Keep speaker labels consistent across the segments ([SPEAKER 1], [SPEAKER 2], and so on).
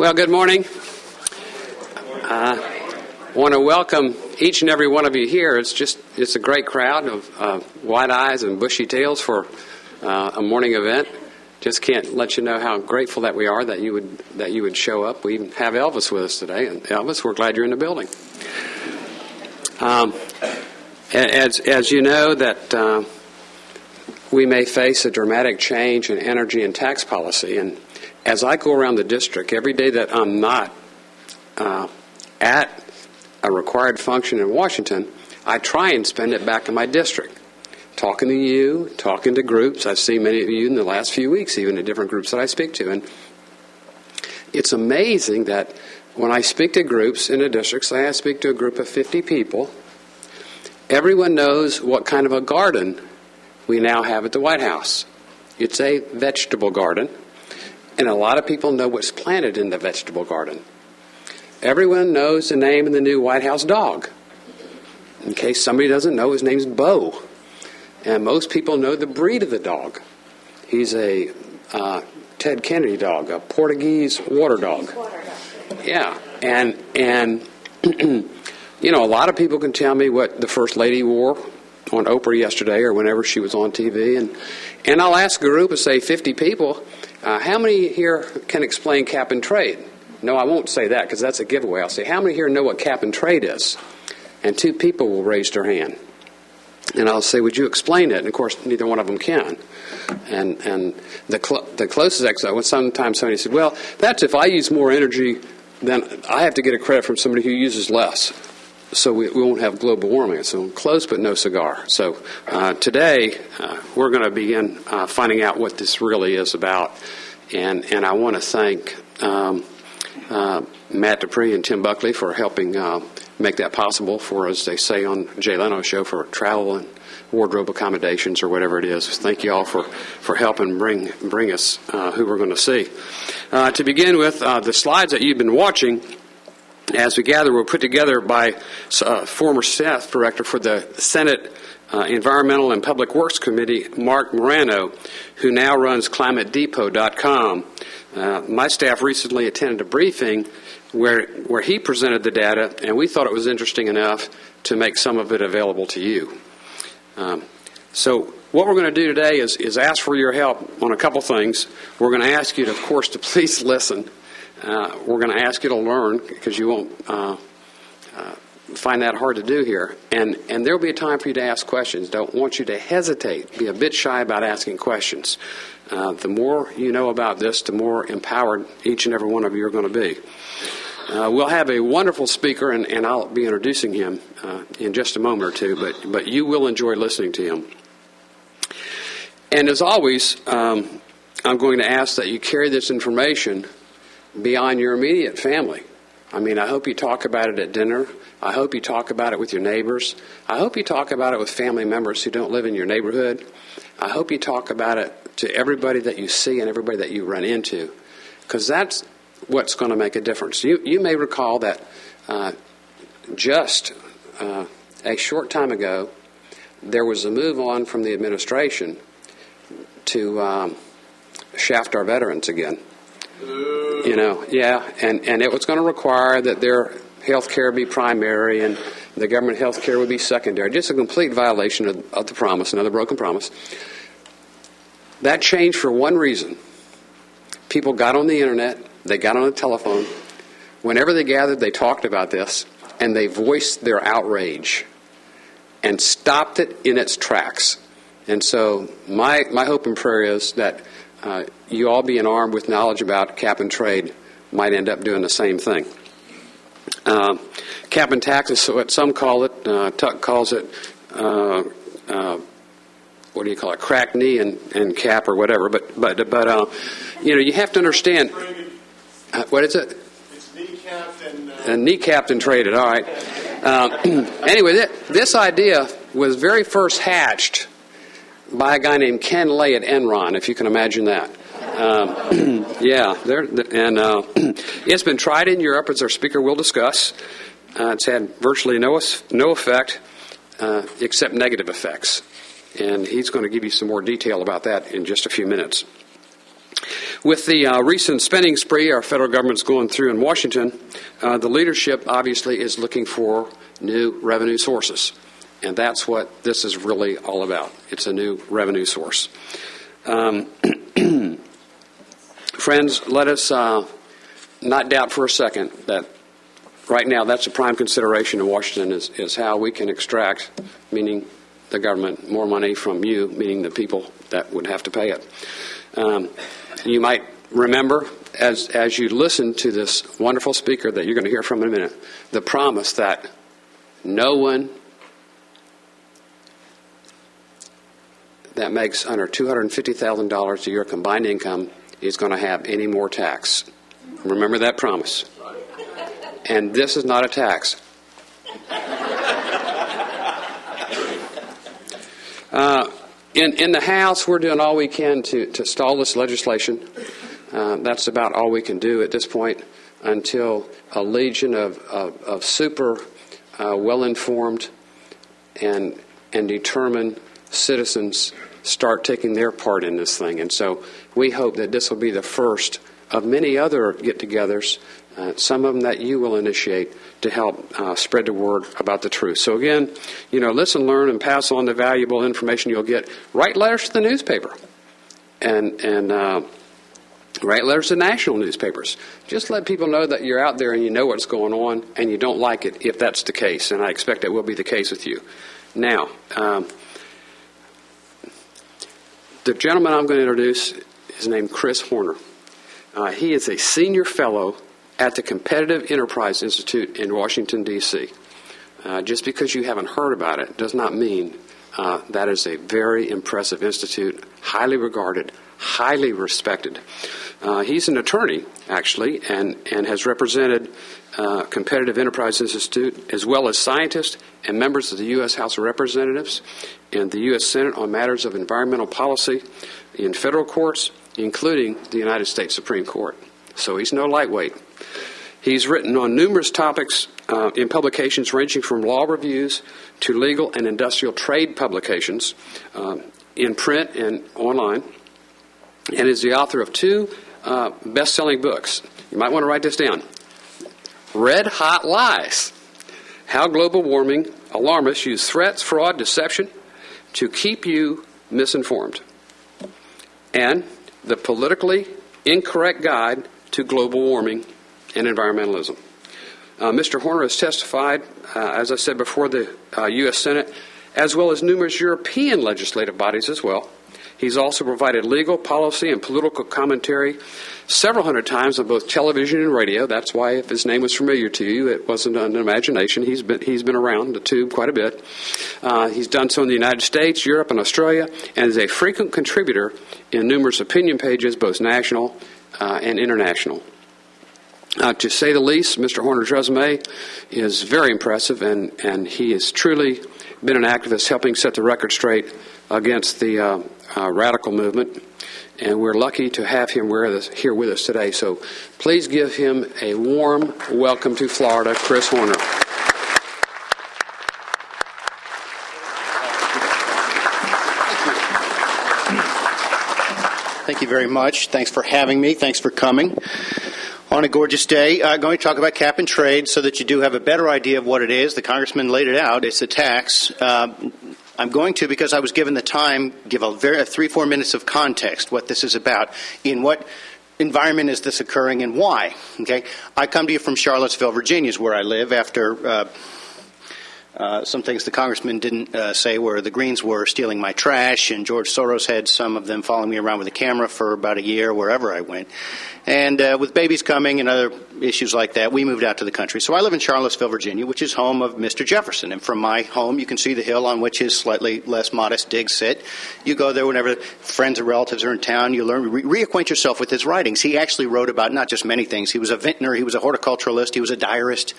[SPEAKER 1] Well, good morning. I want to welcome each and every one of you here. It's a great crowd of white eyes and bushy tails for a morning event. Just can't let you know how grateful that we are that you would show up. We even have Elvis with us today, and Elvis, we're glad you're in the building. As you know, that we may face a dramatic change in energy and tax policy, and as I go around the district, every day that I'm not at a required function in Washington, I try and spend it back in my district, talking to you, talking to groups. I've seen many of you in the last few weeks, even in different groups that I speak to. And it's amazing that when I speak to groups in the district, say I speak to a group of 50 people, everyone knows what kind of a garden we now have at the White House. It's a vegetable garden. And a lot of people know what's planted in the vegetable garden. Everyone knows the name of the new White House dog. In case somebody doesn't know, his name's Bo. And most people know the breed of the dog. He's a Ted Kennedy dog, a Portuguese water dog. Yeah. And you know, a lot of people can tell me what the First Lady wore on Oprah yesterday or whenever she was on TV. And I'll ask a group of, say, 50 people, how many here can explain cap and trade? No, I won't say that because that's a giveaway. I'll say, how many here know what cap and trade is? And 2 people will raise their hand. And I'll say, would you explain it? And, of course, neither one of them can. And the closest example, sometimes somebody said, well, that's if I use more energy, then I have to get a credit from somebody who uses less. So we won't have global warming. So close but no cigar. So today we're going to begin finding out what this really is about. And I want to thank Matt Dupree and Tim Buckley for helping make that possible for, as they say on Jay Leno's show, for travel and wardrobe accommodations or whatever it is. Thank you all for helping bring us who we're going to see. To begin with, the slides that you've been watching as we gather were put together by former staff director for the Senate Environmental and Public Works Committee, Mark Morano, who now runs ClimateDepot.com. My staff recently attended a briefing where he presented the data, and we thought it was interesting enough to make some of it available to you. So what we're going to do today is ask for your help on a couple things. We're going to ask you, of course, to please listen. We're going to ask you to learn, because you won't find that hard to do here. And there will be a time for you to ask questions. Don't want you to hesitate. Be a bit shy about asking questions. The more you know about this, the more empowered each and every one of you are going to be. We'll have a wonderful speaker, and I'll be introducing him in just a moment or two, but you will enjoy listening to him. And as always, I'm going to ask that you carry this information beyond your immediate family. I mean, I hope you talk about it at dinner. I hope you talk about it with your neighbors. I hope you talk about it with family members who don't live in your neighborhood. I hope you talk about it to everybody that you see and everybody that you run into, because that's what's going to make a difference. You may recall that just a short time ago, there was a move on from the administration to shaft our veterans again. You know, yeah, and it was going to require that their health care be primary and the government health care would be secondary. Just a complete violation of the promise, another broken promise. That changed for one reason. People got on the internet, they got on the telephone. Whenever they gathered, they talked about this, and they voiced their outrage and stopped it in its tracks. And so my hope and prayer is that you all being armed with knowledge about cap and trade might end up doing the same thing. Cap and tax is what some call it. Tuck calls it, what do you call it, crack knee and cap or whatever. But you know, you have to understand. What is it? It's kneecapped and... kneecapped and traded, all right. Anyway, this idea was very first hatched by a guy named Ken Lay at Enron, if you can imagine that. Yeah, it's been tried in Europe, as our speaker will discuss. It's had virtually no effect except negative effects. And he's going to give you some more detail about that in just a few minutes. With the recent spending spree our federal government's going through in Washington, the leadership obviously is looking for new revenue sources. And that's what this is really all about. It's a new revenue source. Friends, let us not doubt for a second that right now that's a prime consideration in Washington is how we can extract, meaning the government, more money from you, meaning the people that would have to pay it. You might remember, as you listen to this wonderful speaker that you're going to hear from in a minute, the promise that no one that makes under $250,000 a year combined income is going to have any more tax. Remember that promise. And this is not a tax. In the House, we're doing all we can to stall this legislation. That's about all we can do at this point until a legion of super well-informed and determined citizens start taking their part in this thing. And so we hope that this will be the first of many other get-togethers, some of them that you will initiate to help spread the word about the truth. So again, listen, learn, and pass on the valuable information you'll get. Write letters to the newspaper and write letters to national newspapers. Just let people know that you're out there and you know what's going on and you don't like it if that's the case. And I expect that will be the case with you. Now, the gentleman I'm going to introduce is named Chris Horner. He is a senior fellow at the Competitive Enterprise Institute in Washington, D.C. Just because you haven't heard about it does not mean that is a very impressive institute, highly regarded, highly respected. He's an attorney, actually, and has represented Competitive Enterprise Institute, as well as scientists and members of the U.S. House of Representatives and the U.S. Senate on matters of environmental policy in federal courts, including the United States Supreme Court. So he's no lightweight. He's written on numerous topics in publications ranging from law reviews to legal and industrial trade publications in print and online, and is the author of 2 best-selling books. You might want to write this down. Red Hot Lies: How Global Warming Alarmists Use Threats, Fraud, Deception to Keep You Misinformed. And The Politically Incorrect Guide to Global Warming and Environmentalism. Mr. Horner has testified, as I said before, the U.S. Senate, as well as numerous European legislative bodies as well. He's also provided legal, policy, and political commentary several hundred times on both television and radio. That's why, if his name was familiar to you, it wasn't an imagination. He's been around the tube quite a bit. He's done so in the United States, Europe, and Australia, and is a frequent contributor in numerous opinion pages, both national and international. To say the least, Mr. Horner's resume is very impressive, and he has truly been an activist helping set the record straight against the radical movement, and we're lucky to have him here with us today. So please give him a warm welcome to Florida, Chris Horner.
[SPEAKER 2] Thank you very much. Thanks for having me. Thanks for coming on a gorgeous day. I'm going to talk about cap and trade so that you do have a better idea of what it is. The Congressman laid it out. It's a tax. I'm going to, because I was given the time, give a 3-4 minutes of context, what this is about, in what environment is this occurring and why. Okay, I come to you from Charlottesville, Virginia, is where I live, after some things the Congressman didn't say, where the Greens were stealing my trash, and George Soros had some of them following me around with a camera for about a year wherever I went. And with babies coming and other issues like that, we moved out to the country. So I live in Charlottesville, Virginia, which is home of Mr. Jefferson. And from my home, you can see the hill on which his slightly less modest digs sit. You go there whenever friends or relatives are in town. You learn, reacquaint yourself with his writings. He actually wrote about not just many things. He was a vintner. He was a horticulturalist. He was a diarist.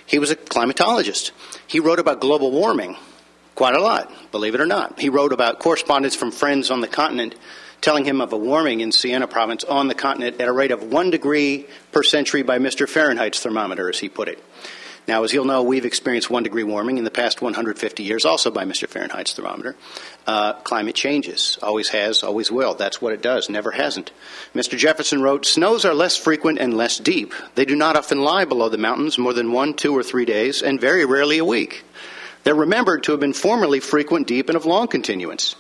[SPEAKER 2] He was a climatologist. He wrote about global warming quite a lot, believe it or not. He wrote about correspondence from friends on the continent telling him of a warming in Siena province on the continent at a rate of 1 degree per century by Mr. Fahrenheit's thermometer, as he put it. Now, as you'll know, we've experienced 1 degree warming in the past 150 years, also by Mr. Fahrenheit's thermometer. Climate changes. Always has, always will. That's what it does, never hasn't. Mr. Jefferson wrote, "Snows are less frequent and less deep. They do not often lie below the mountains more than 1, 2, or 3 days, and very rarely a week. They're remembered to have been formerly frequent, deep, and of long continuance.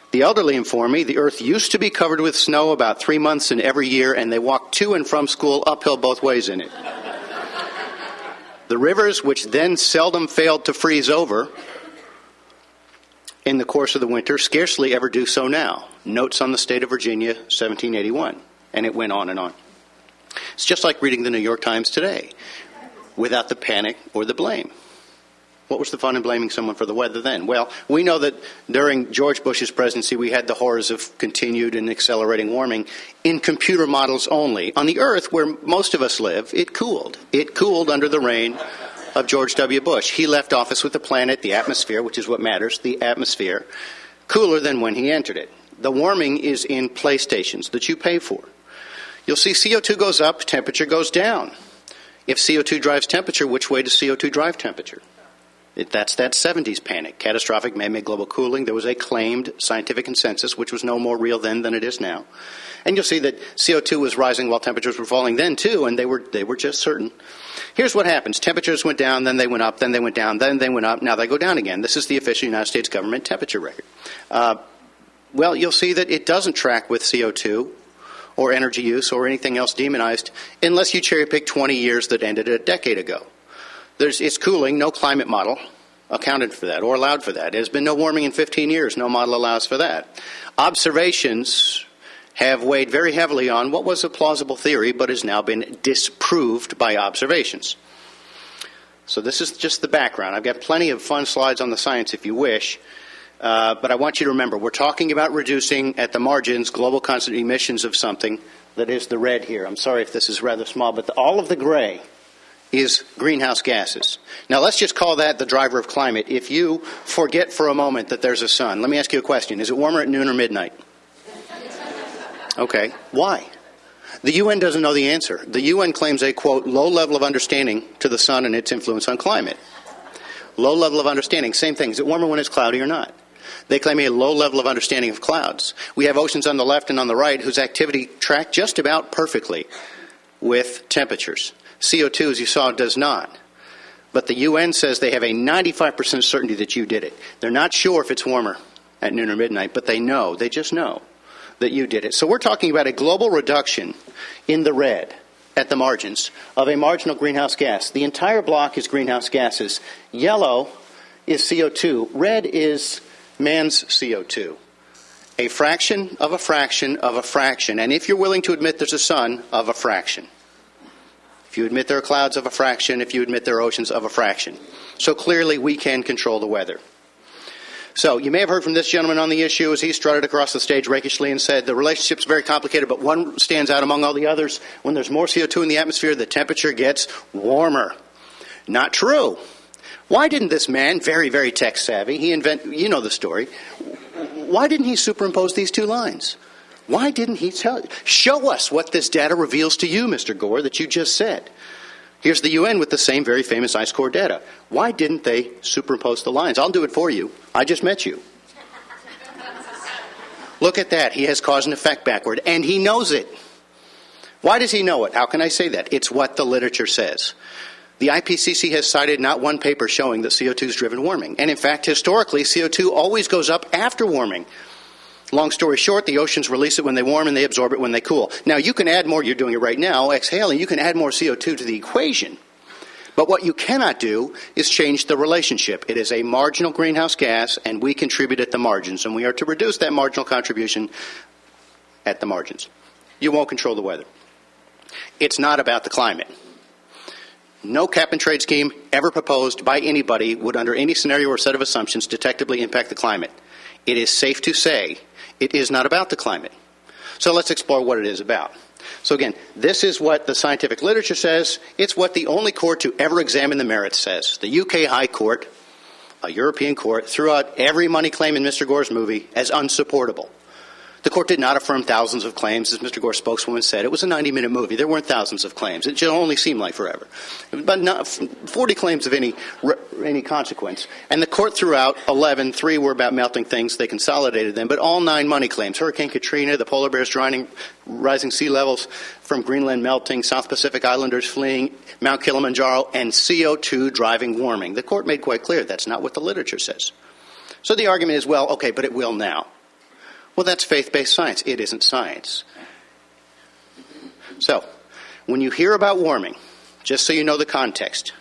[SPEAKER 2] The elderly inform me the earth used to be covered with snow about 3 months in every year, and they walked to and from school uphill both ways in it. The rivers, which then seldom failed to freeze over in the course of the winter, scarcely ever do so now. Notes on the State of Virginia, 1781." And it went on and on. It's just like reading the New York Times today, without the panic or the blame. What was the fun in blaming someone for the weather then? Well, we know that during George Bush's presidency, we had the horrors of continued and accelerating warming in computer models only. On the Earth, where most of us live, it cooled. It cooled under the reign of George W. Bush. He left office with the planet, the atmosphere, which is what matters, the atmosphere, cooler than when he entered it. The warming is in playstations that you pay for. You'll see CO2 goes up, temperature goes down. If CO2 drives temperature, which way does CO2 drive temperature? That's that 70s panic, catastrophic man-made global cooling. There was a claimed scientific consensus, which was no more real then than it is now. And you'll see that CO2 was rising while temperatures were falling then, too, and they were just certain. Here's what happens. Temperatures went down, then they went up, then they went down, then they went up, now they go down again. This is the official United States government temperature record. Well, you'll see that it doesn't track with CO2 or energy use or anything else demonized unless you cherry-pick 20 years that ended a decade ago. It's cooling, no climate model accounted for that or allowed for that. There's been no warming in 15 years, no model allows for that. Observations have weighed very heavily on what was a plausible theory but has now been disproved by observations. So this is just the background. I've got plenty of fun slides on the science if you wish, but I want you to remember we're talking about reducing at the margins global constant emissions of something that is the red here. I'm sorry if this is rather small, but all of the gray is greenhouse gases. Now let's just call that the driver of climate. If you forget for a moment that there's a sun, let me ask you a question. Is it warmer at noon or midnight? Okay. Why? The UN doesn't know the answer. The UN claims a, quote, low level of understanding to the sun and its influence on climate. Low level of understanding. Same thing. Is it warmer when it's cloudy or not? They claim a low level of understanding of clouds. We have oceans on the left and on the right whose activity track just about perfectly with temperatures. CO2, as you saw, does not. But the UN says they have a 95% certainty that you did it. They're not sure if it's warmer at noon or midnight, but they know, they just know that you did it. So we're talking about a global reduction in the red at the margins of a marginal greenhouse gas. The entire block is greenhouse gases. Yellow is CO2. Red is man's CO2. A fraction of a fraction of a fraction. And if you're willing to admit there's a sun, of a fraction. If you admit there are clouds, of a fraction. If you admit there are oceans, of a fraction. So clearly we can control the weather. So you may have heard from this gentleman on the issue as he strutted across the stage rakishly and said the relationship's very complicated, but one stands out among all the others. When there's more CO2 in the atmosphere, the temperature gets warmer. Not true. Why didn't this man, very, very tech savvy, you know the story, why didn't he superimpose these two lines? Why didn't he show us what this data reveals to you, Mr. Gore, that you just said? Here's the UN with the same very famous ice core data. Why didn't they superimpose the lines? I'll do it for you. I just met you. Look at that. He has cause and effect backward, and he knows it. Why does he know it? How can I say that? It's what the literature says. The IPCC has cited not one paper showing that CO2 has driven warming. And in fact, historically, CO2 always goes up after warming. Long story short, the oceans release it when they warm and they absorb it when they cool. Now, you can add more, you're doing it right now, exhaling, you can add more CO2 to the equation. But what you cannot do is change the relationship. It is a marginal greenhouse gas, and we contribute at the margins. And we are to reduce that marginal contribution at the margins. You won't control the weather. It's not about the climate. No cap-and-trade scheme ever proposed by anybody would, under any scenario or set of assumptions, detectably impact the climate. It is safe to say it is not about the climate. So let's explore what it is about. So again, this is what the scientific literature says. It's what the only court to ever examine the merits says. The UK High Court, a European court, threw out every money claim in Mr. Gore's movie as unsupportable. The court did not affirm thousands of claims. As Mr. Gore's spokeswoman said, it was a 90-minute movie. There weren't thousands of claims. It only seemed like forever. But not 40 claims of any consequence. And the court threw out 11. 3 were about melting things. They consolidated them. But all 9 money claims, Hurricane Katrina, the polar bears drowning, rising sea levels from Greenland melting, South Pacific Islanders fleeing, Mount Kilimanjaro, and CO2 driving warming. The court made quite clear that's not what the literature says. So the argument is, well, okay, but it will now. Well, that's faith-based science. It isn't science. So, when you hear about warming, just so you know the context,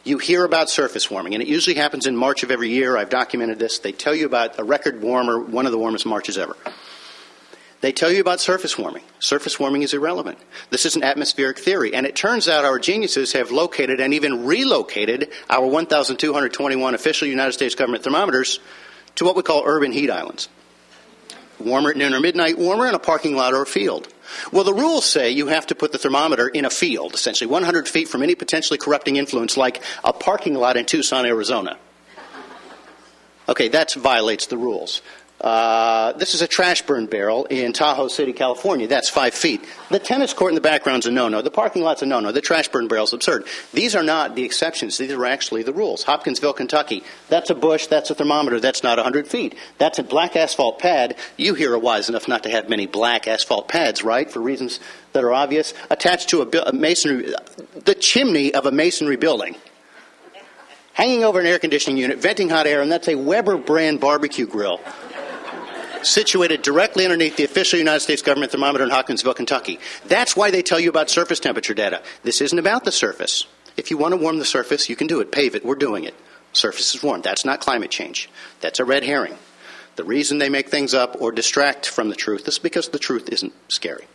[SPEAKER 2] you hear about surface warming, and it usually happens in March of every year. I've documented this. They tell you about a record warmer, one of the warmest Marches ever. They tell you about surface warming. Surface warming is irrelevant. This is an atmospheric theory, and it turns out our geniuses have located and even relocated our 1,221 official United States government thermometers to what we call urban heat islands. Warmer at noon or midnight, warmer in a parking lot or a field. Well, the rules say you have to put the thermometer in a field, essentially 100 feet from any potentially corrupting influence like a parking lot in Tucson, Arizona. Okay, that violates the rules. This is a trash burn barrel in Tahoe City, California. That's 5 feet. The tennis court in the background's a no-no. The parking lot's a no-no. The trash burn barrel's absurd. These are not the exceptions. These are actually the rules. Hopkinsville, Kentucky. That's a bush. That's a thermometer. That's not 100 feet. That's a black asphalt pad. You here are wise enough not to have many black asphalt pads, right, for reasons that are obvious, attached to a masonry, the chimney of a masonry building, hanging over an air conditioning unit, venting hot air, and that's a Weber brand barbecue grill, situated directly underneath the official United States government thermometer in Hopkinsville, Kentucky. That's why they tell you about surface temperature data. This isn't about the surface. If you want to warm the surface, you can do it. Pave it. We're doing it. Surface is warm. That's not climate change. That's a red herring. The reason they make things up or distract from the truth is because the truth isn't scary.